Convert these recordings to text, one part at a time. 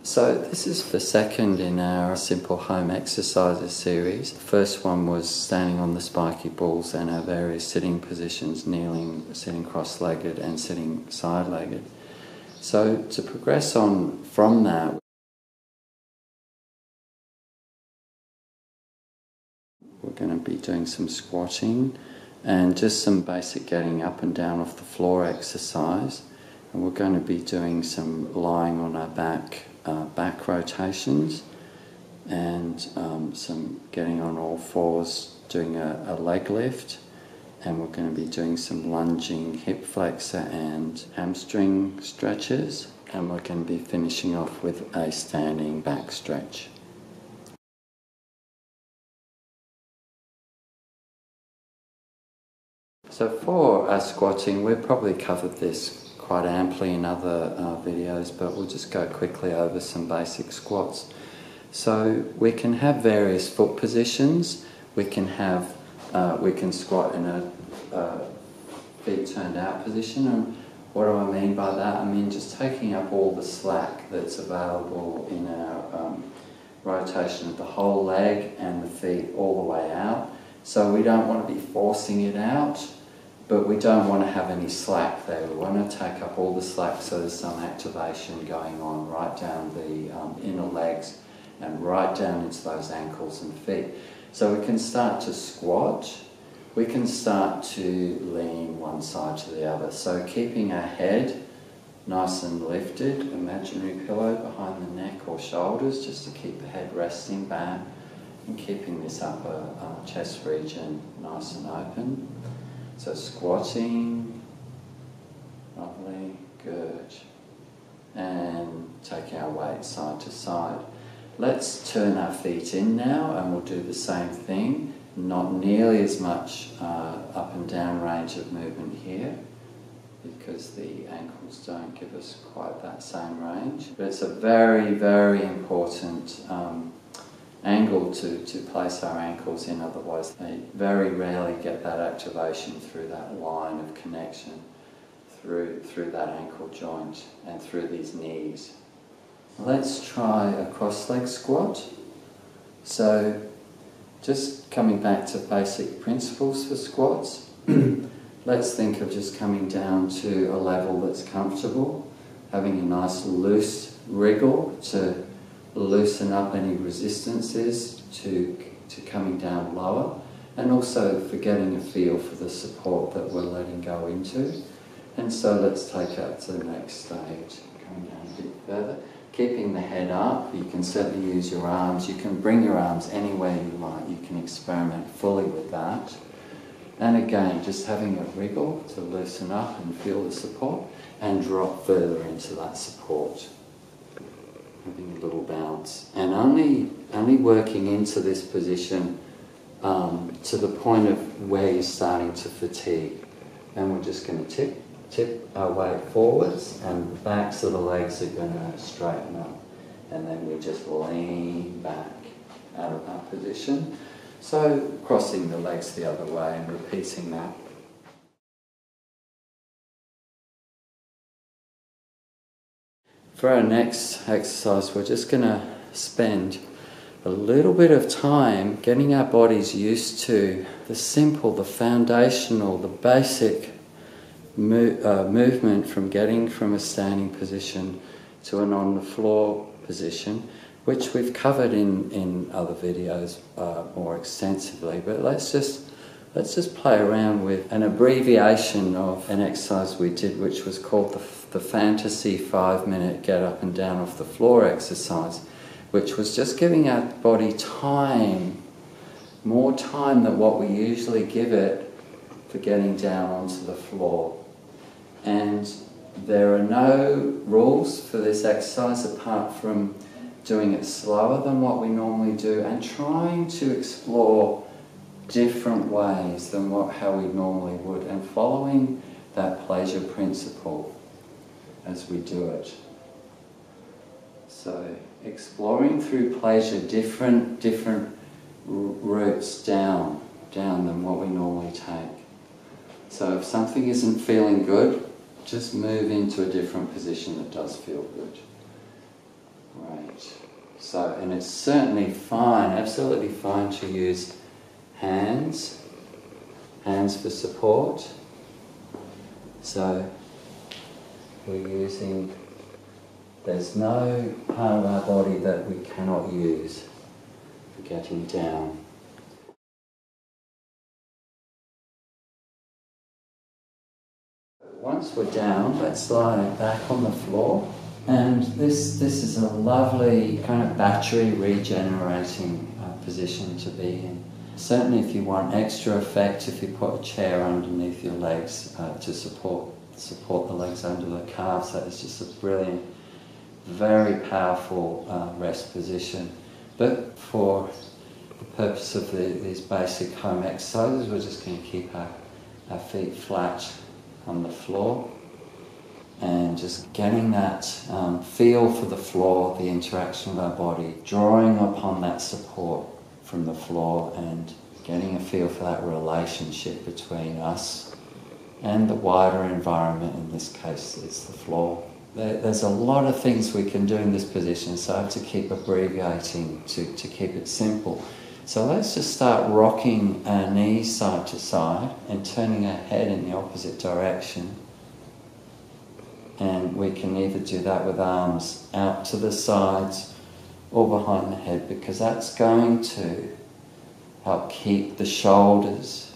So this is the second in our simple home exercises series. The first one was standing on the spiky balls and our various sitting positions, kneeling, sitting cross-legged and sitting side-legged. So to progress on from that, we're going to be doing some squatting and just some basic getting up and down off the floor exercise. And we're going to be doing some lying on our back rotations and some getting on all fours, doing a leg lift, and we're going to be doing some lunging hip flexor and hamstring stretches, and we're going to be finishing off with a standing back stretch. So for our squatting, we've probably covered this quite amply in other videos, but we'll just go quickly over some basic squats. So we can have various foot positions. We can squat in a feet turned out position. And what do I mean by that? I mean just taking up all the slack that's available in our rotation of the whole leg and the feet all the way out. So we don't want to be forcing it out, but we don't want to have any slack there. We want to take up all the slack so there's some activation going on right down the inner legs and right down into those ankles and feet. So we can start to squat, we can start to lean one side to the other. So keeping our head nice and lifted, imaginary pillow behind the neck or shoulders just to keep the head resting back and keeping this upper chest region nice and open. So squatting, lovely, good, and take our weight side to side. Let's turn our feet in now and we'll do the same thing. Not nearly as much up and down range of movement here because the ankles don't give us quite that same range. But it's a very, very important angle to place our ankles in, otherwise they very rarely get that activation through that line of connection through that ankle joint and through these knees. Let's try a cross-leg squat. So just coming back to basic principles for squats, let's think of just coming down to a level that's comfortable, having a nice loose wriggle to loosen up any resistances to coming down lower, and also for getting a feel for the support that we're letting go into. And so let's take that to the next stage, coming down a bit further. Keeping the head up, you can certainly use your arms, you can bring your arms anywhere you like, you can experiment fully with that. And again, just having a wriggle to loosen up and feel the support, and drop further into that support. Having a little bounce, and only working into this position to the point of where you're starting to fatigue. And we're just going to tip our weight forwards, and the backs of the legs are going to straighten up, and then we just lean back out of that position. So crossing the legs the other way and repeating that. For our next exercise, we're just going to spend a little bit of time getting our bodies used to the simple, the foundational, the basic movement from getting from a standing position to an on the floor position, which we've covered in other videos more extensively. But let's just play around with an abbreviation of an exercise we did, which was called the fantasy 5-minute get up and down off the floor exercise, which was just giving our body time, more time than what we usually give it for getting down onto the floor. And there are no rules for this exercise apart from doing it slower than what we normally do and trying to explore different ways than how we normally would, and following that pleasure principle as we do it. So exploring through pleasure different routes down than what we normally take. So if something isn't feeling good, just move into a different position that does feel good. Right. So, and it's certainly fine, absolutely fine to use hands for support. So we're using, there's no part of our body that we cannot use for getting down. Once we're down, let's lie back on the floor. And this is a lovely kind of battery regenerating position to be in. Certainly if you want extra effect, if you put a chair underneath your legs to support the legs under the calves, that is just a brilliant, very powerful rest position. But for the purpose of these basic home exercises, we're just going to keep our feet flat on the floor and just getting that feel for the floor, the interaction of our body, drawing upon that support from the floor and getting a feel for that relationship between us and the wider environment. In this case, it's the floor. There's a lot of things we can do in this position, so I have to keep abbreviating to keep it simple. So let's just start rocking our knees side to side and turning our head in the opposite direction. And we can either do that with arms out to the sides or behind the head, because that's going to help keep the shoulders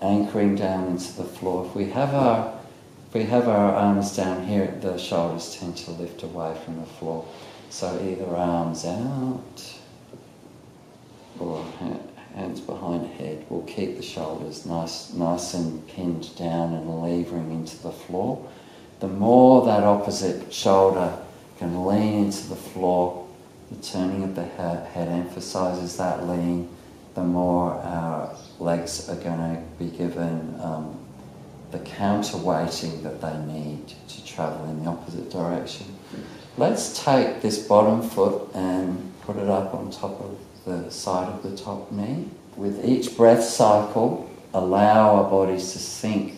anchoring down into the floor. If we have our arms down here, the shoulders tend to lift away from the floor. So either arms out or hands behind head will keep the shoulders nice and pinned down and levering into the floor. The more that opposite shoulder can lean into the floor, the turning of the head emphasizes that lean, the more our legs are going to be given the counterweighting that they need to travel in the opposite direction. Let's take this bottom foot and put it up on top of the side of the top knee. With each breath cycle, allow our bodies to sink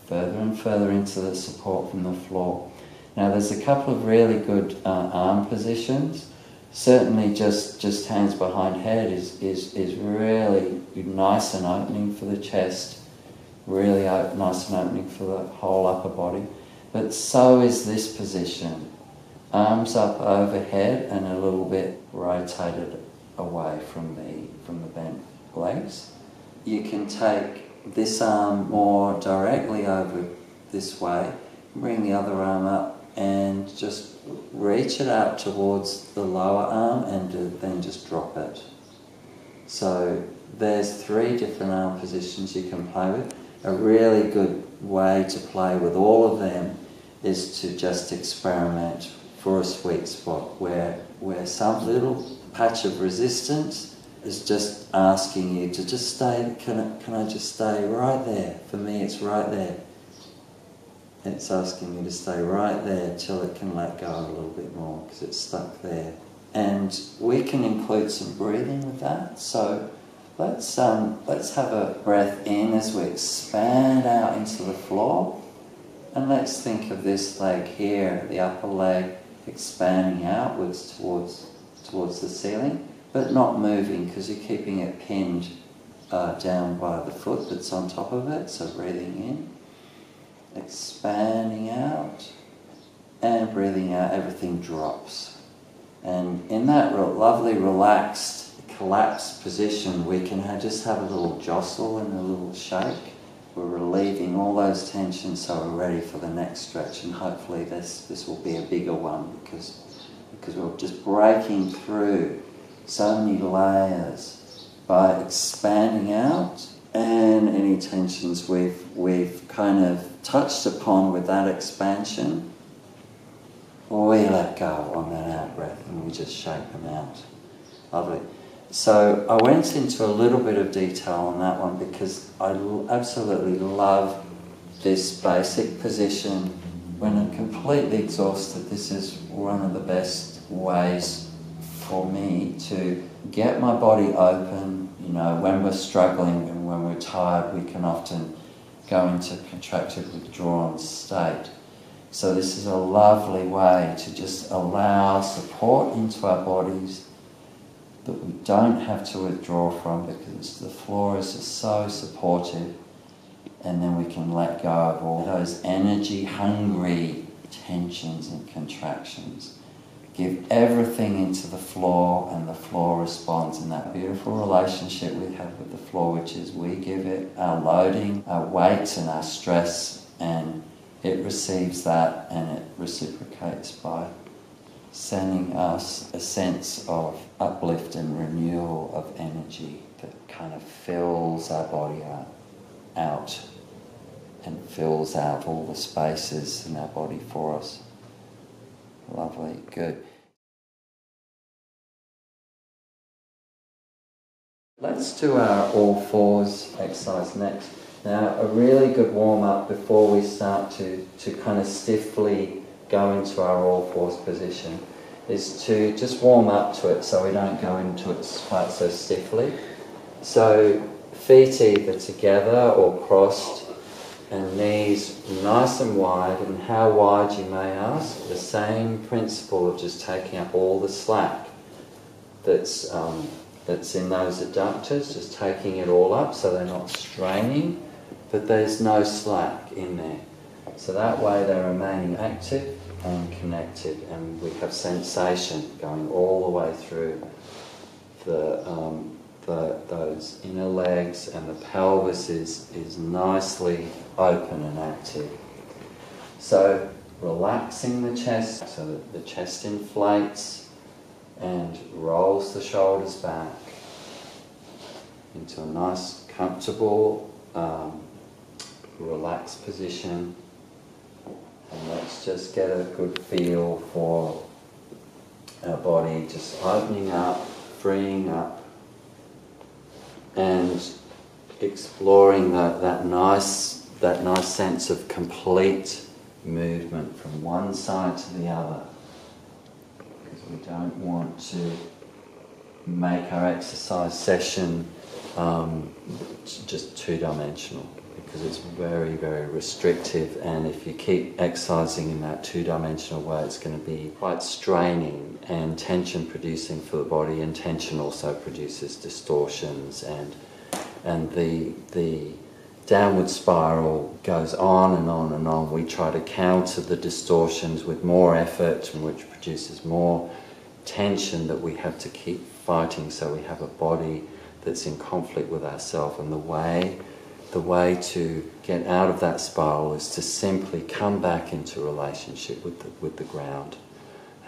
further and further into the support from the floor. Now there's a couple of really good arm positions. Certainly just hands behind head is really nice and opening for the chest, really nice and opening for the whole upper body. But so is this position. Arms up overhead and a little bit rotated away from the bent legs. You can take this arm more directly over this way, bring the other arm up and just reach it out towards the lower arm and then just drop it. So there's 3 different arm positions you can play with. A really good way to play with all of them is to just experiment for a sweet spot where some little patch of resistance is just asking you to just stay, can I just stay right there? For me it's right there. It's asking me to stay right there till it can let go a little bit more because it's stuck there. And we can include some breathing with that. So let's have a breath in as we expand out into the floor. And let's think of this leg here, the upper leg, expanding outwards towards the ceiling, but not moving because you're keeping it pinned down by the foot that's on top of it. So breathing in, expanding out, and breathing out, everything drops. And in that lovely relaxed collapsed position, we can just have a little jostle and a little shake. We're relieving all those tensions so we're ready for the next stretch, and hopefully this will be a bigger one because we're just breaking through so many layers by expanding out, and any tensions we've kind of touched upon with that expansion, we let go on that out breath and we just shake them out. Lovely. So I went into a little bit of detail on that one because I absolutely love this basic position. When I'm completely exhausted, this is one of the best ways for me to get my body open. You know, when we're struggling and when we're tired, we can often go into contracted withdrawn state. So this is a lovely way to just allow support into our bodies that we don't have to withdraw from, because the floor is just so supportive, and then we can let go of all those energy-hungry tensions and contractions. Give everything into the floor, and the floor responds in that beautiful relationship we have with the floor, which is we give it our loading, our weight and our stress, and it receives that, and it reciprocates by sending us a sense of uplift and renewal of energy that kind of fills our body out and fills out all the spaces in our body for us. Lovely, good. Let's do our all fours exercise next. Now, a really good warm-up before we start to kind of stiffly go into our all fours position is to just warm up to it so we don't go into it quite so stiffly. So feet either together or crossed, and knees nice and wide. And how wide, you may ask? The same principle of just taking up all the slack that's in those adductors, just taking it all up so they're not straining, but there's no slack in there. So that way they're remaining active and connected, and we have sensation going all the way through those inner legs, and the pelvis is nicely open and active. So relaxing the chest so that the chest inflates and rolls the shoulders back into a nice, comfortable, relaxed position. And let's just get a good feel for our body just opening up, freeing up, and exploring that nice sense of complete movement from one side to the other. Because we don't want to make our exercise session just two-dimensional, because it's very, very restrictive, and if you keep exercising in that two-dimensional way, it's going to be quite straining and tension producing for the body, and tension also produces distortions, and the downward spiral goes on and on and on. We try to counter the distortions with more effort, which produces more tension that we have to keep fighting, so we have a body that's in conflict with ourselves. And the way to get out of that spiral is to simply come back into relationship with the ground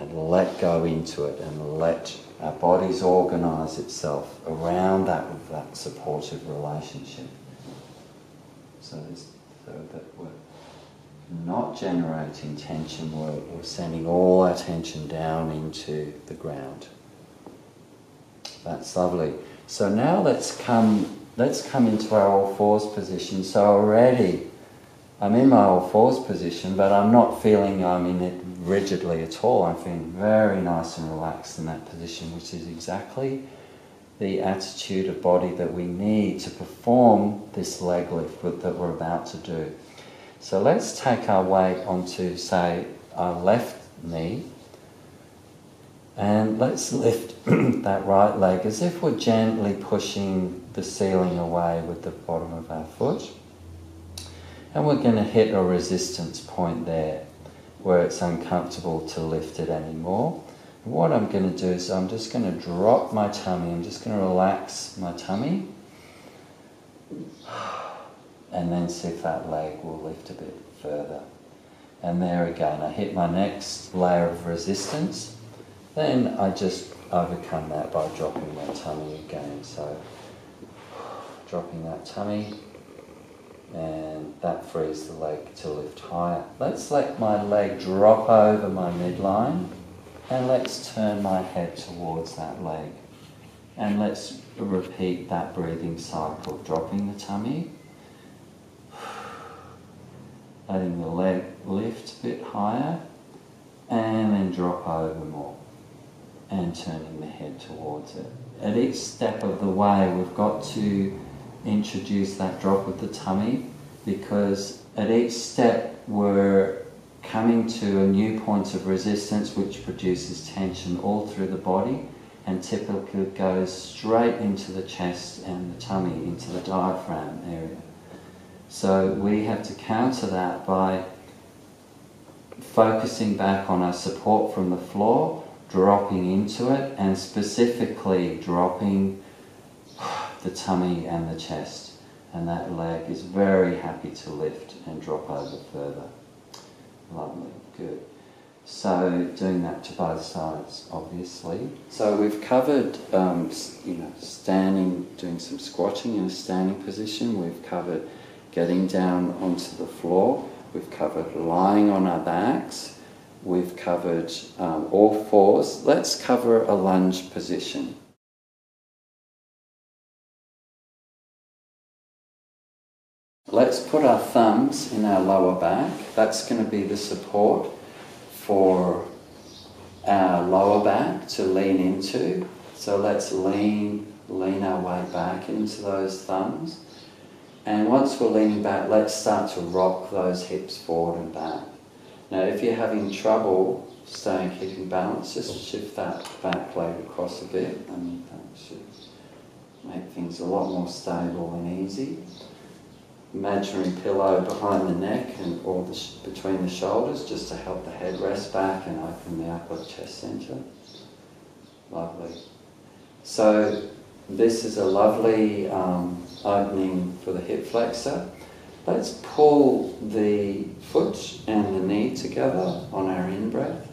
and let go into it, and let our bodies organise itself around that with that supportive relationship. So that we're not generating tension, we're sending all our tension down into the ground. That's lovely. So now let's come into our all fours position. So already I'm in my all fours position, but I'm not feeling I'm in it rigidly at all. I'm feeling very nice and relaxed in that position, which is exactly the attitude of body that we need to perform this leg lift that we're about to do. So let's take our weight onto, say, our left knee, and let's lift that right leg as if we're gently pushing the ceiling away with the bottom of our foot. And we're going to hit a resistance point there where it's uncomfortable to lift it anymore. And what I'm going to do is I'm just going to drop my tummy. I'm just going to relax my tummy, and then see if that leg will lift a bit further. And there again, I hit my next layer of resistance. Then I just overcome that by dropping my tummy again. So dropping that tummy, and that frees the leg to lift higher. Let's let my leg drop over my midline, and let's turn my head towards that leg. And let's repeat that breathing cycle, dropping the tummy, letting the leg lift a bit higher, and then drop over more, and turning the head towards it. At each step of the way, we've got to introduce that drop of the tummy, because at each step we're coming to a new point of resistance which produces tension all through the body and typically goes straight into the chest and the tummy, into the diaphragm area. So we have to counter that by focusing back on our support from the floor, dropping into it, and specifically dropping the tummy and the chest. And that leg is very happy to lift and drop over further. Lovely, good. So doing that to both sides, obviously. So we've covered, standing, doing some squatting in a standing position. We've covered getting down onto the floor. We've covered lying on our backs. We've covered all fours. Let's cover a lunge position. Let's put our thumbs in our lower back. That's going to be the support for our lower back to lean into. So let's lean our way back into those thumbs. And once we're leaning back, let's start to rock those hips forward and back. Now if you're having trouble keeping balance, just shift that back leg across a bit, and that should make things a lot more stable and easy. Imaginary pillow behind the neck or between the shoulders, just to help the head rest back and open the upper chest centre. Lovely. So this is a lovely opening for the hip flexor. Let's pull the foot and the knee together on our in-breath.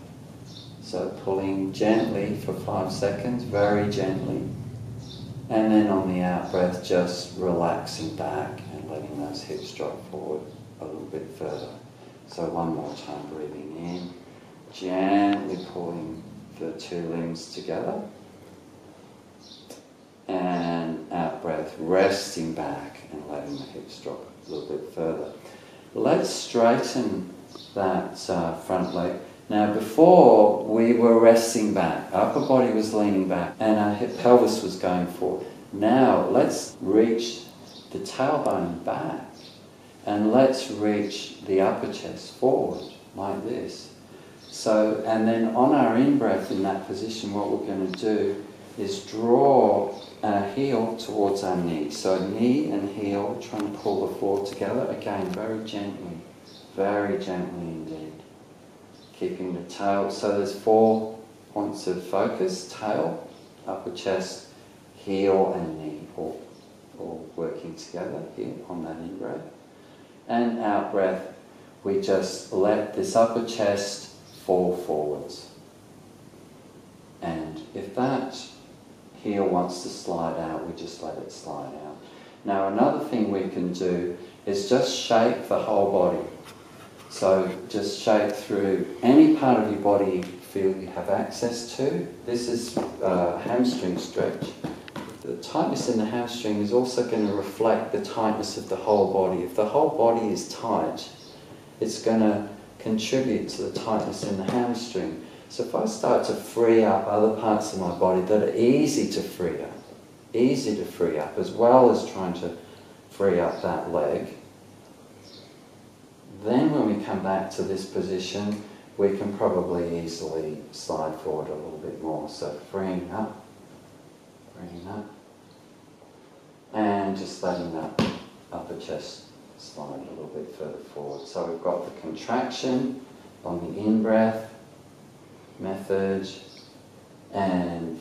So pulling gently for 5 seconds, very gently. And then on the out-breath, just relaxing back and letting those hips drop forward a little bit further. So one more time, breathing in, gently pulling the two limbs together. And out-breath, resting back and letting the hips drop a little bit further. Let's straighten that front leg. Now before we were resting back, upper body was leaning back and our hip pelvis was going forward. Now let's reach the tailbone back and let's reach the upper chest forward like this. So, and then on our in-breath in that position, what we're going to do is draw our heel towards our knee. So knee and heel, trying to pull the floor together. Again, very gently indeed. Keeping the tail, so there's 4 points of focus: tail, upper chest, heel and knee, all working together here on that in-breath. And out-breath, we just let this upper chest fall forwards. And if that heel wants to slide out, we just let it slide out. Now another thing we can do is just shake the whole body. So just shake through any part of your body you feel you have access to. This is a hamstring stretch. The tightness in the hamstring is also going to reflect the tightness of the whole body. If the whole body is tight, it's going to contribute to the tightness in the hamstring. So if I start to free up other parts of my body that are easy to free up, as well as trying to free up that leg, then when we come back to this position, we can probably easily slide forward a little bit more. So freeing up, and just letting that upper chest slide a little bit further forward. So we've got the contraction on the in-breath method, and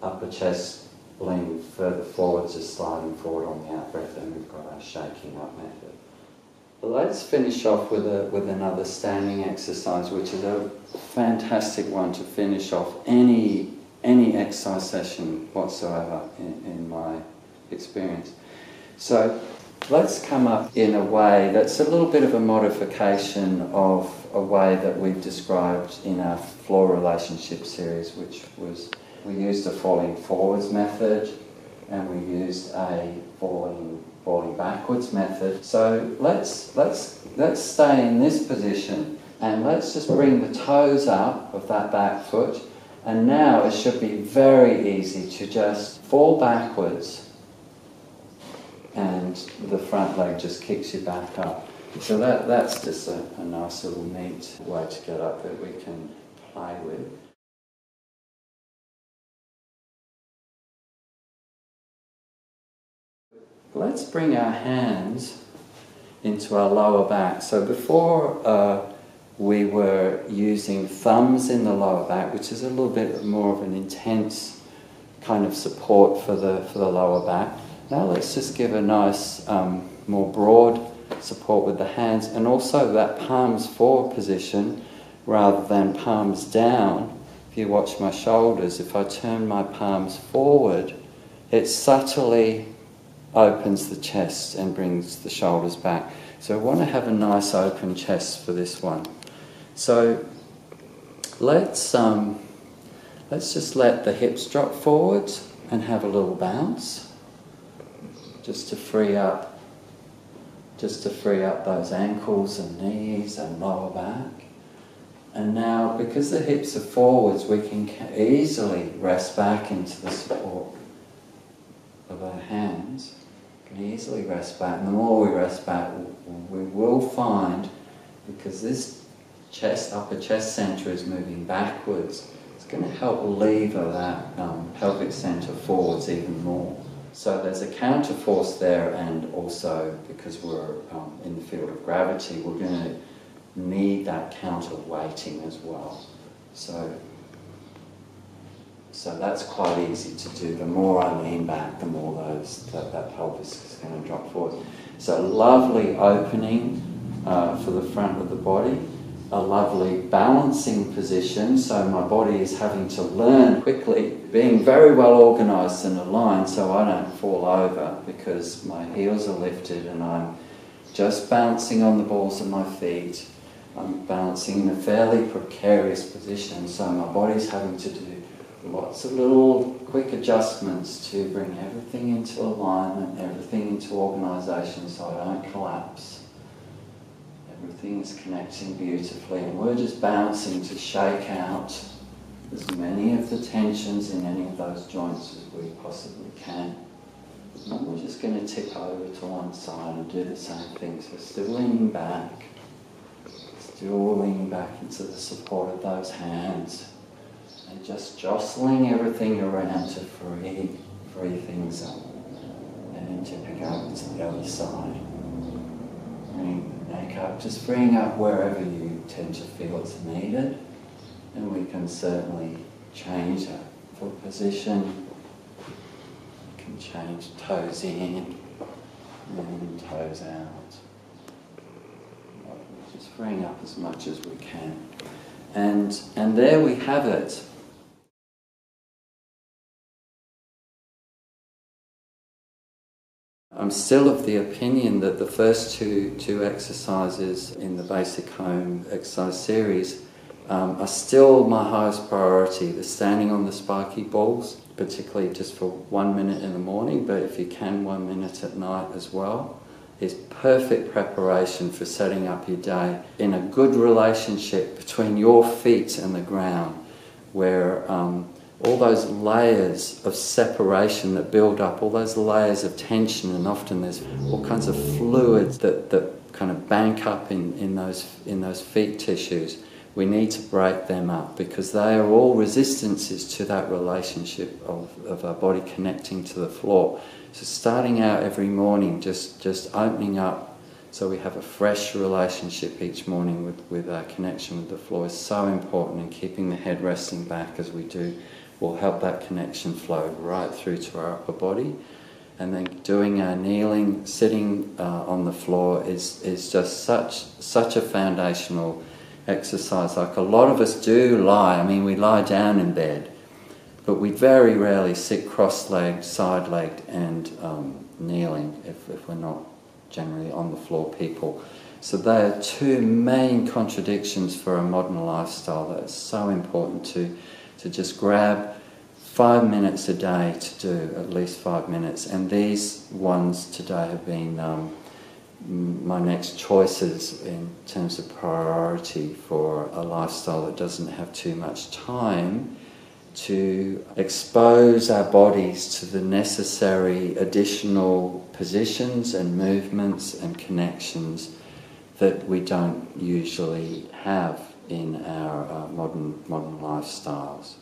upper chest leaning further forward, just sliding forward on the out-breath, and we've got our shaking up method. Let's finish off with another standing exercise, which is a fantastic one to finish off any exercise session whatsoever in my experience. So let's come up in a way that's a little bit of a modification of a way that we've described in our floor relationship series, which was, we used a falling forwards method and we used a falling backwards method. So let's stay in this position and let's just bring the toes up of that back foot, and now it should be very easy to just fall backwards and the front leg just kicks you back up. So that's just a nice little neat way to get up that we can play with. Let's bring our hands into our lower back. So before we were using thumbs in the lower back, which is a little bit more of an intense kind of support for the lower back. Now let's just give a nice, more broad support with the hands, and also that palms forward position rather than palms down. If you watch my shoulders, if I turn my palms forward, it subtly opens the chest and brings the shoulders back. So I want to have a nice open chest for this one. So let's just let the hips drop forwards and have a little bounce, just to free up those ankles and knees and lower back. And now, because the hips are forwards, we can easily rest back into the support of our hands. We can easily rest back, and the more we rest back, we will find, because this upper chest centre is moving backwards, it's going to help lever that pelvic centre forwards even more. So there's a counter force there, and also because we're in the field of gravity, we're going to need that counter weighting as well. So that's quite easy to do. The more I lean back, the more that pelvis is going to drop forward. So lovely opening for the front of the body. A lovely balancing position, so my body is having to learn quickly, being very well organised and aligned so I don't fall over, because my heels are lifted and I'm just bouncing on the balls of my feet. I'm balancing in a fairly precarious position, so my body's having to do lots of little quick adjustments to bring everything into alignment, everything into organisation so I don't collapse. Everything is connecting beautifully, and we're just bouncing to shake out as many of the tensions in any of those joints as we possibly can. And we're just going to tip over to one side and do the same thing. So still leaning back into the support of those hands, and just jostling everything around to free things up, and then tipping over to the other side. Bring the neck up, just freeing up wherever you tend to feel it's needed, and we can certainly change our foot position. We can change toes in and toes out. Just freeing up as much as we can. And there we have it. I'm still of the opinion that the first two exercises in the basic home exercise series are still my highest priority. The standing on the spiky balls, particularly just for 1 minute in the morning, but if you can 1 minute at night as well, is perfect preparation for setting up your day in a good relationship between your feet and the ground, where all those layers of separation that build up, all those layers of tension, and often there's all kinds of fluids that kind of bank up in those feet tissues. We need to break them up, because they are all resistances to that relationship of our body connecting to the floor. So starting out every morning, just opening up so we have a fresh relationship each morning with our connection with the floor is so important, and keeping the head resting back as we do will help that connection flow right through to our upper body. And then doing our kneeling, sitting on the floor is just such a foundational exercise. Like a lot of us do lie, I mean we lie down in bed, but we very rarely sit cross-legged, side-legged and kneeling if we're not generally on the floor people. So they are two main contradictions for a modern lifestyle that is so important to just grab 5 minutes a day to do, at least 5 minutes. And these ones today have been my next choices in terms of priority for a lifestyle that doesn't have too much time to expose our bodies to the necessary additional positions and movements and connections that we don't usually have in our modern lifestyles.